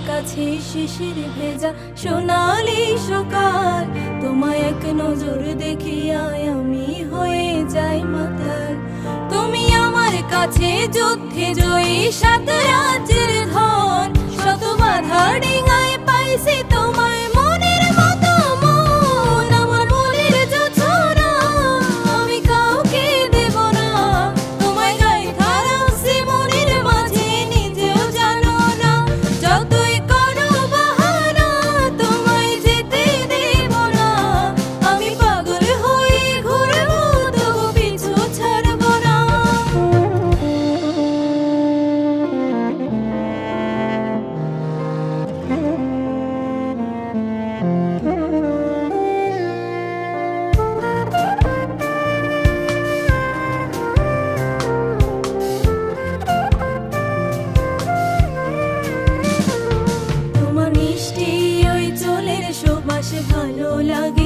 কাছে শিশির ভেজা সোনালি সকাল, তোমায় এক নজর দেখিয়ায় আমি হয়ে যাই মাতাল। তুমি আমার কাছে যুদ্ধে জয়ী, সাত রাজ্যের ধন, শত বাধা ডিঙায় পাইছি তোমায় মনের মতো মন। আমার মনের জোছনা আমি কাউকে দেব না, তোমায় গাইথা রাখছি মনের মাঝে, নিজেও জানো না। যতই করো বাহানা তোমায় যেতে দেব না, আমি পাগল হয়ে ঘুরবো তবু পিছু ছাড়বো না। তোমার মিষ্টি ওই চুলের সুবাস ভালো লাগে।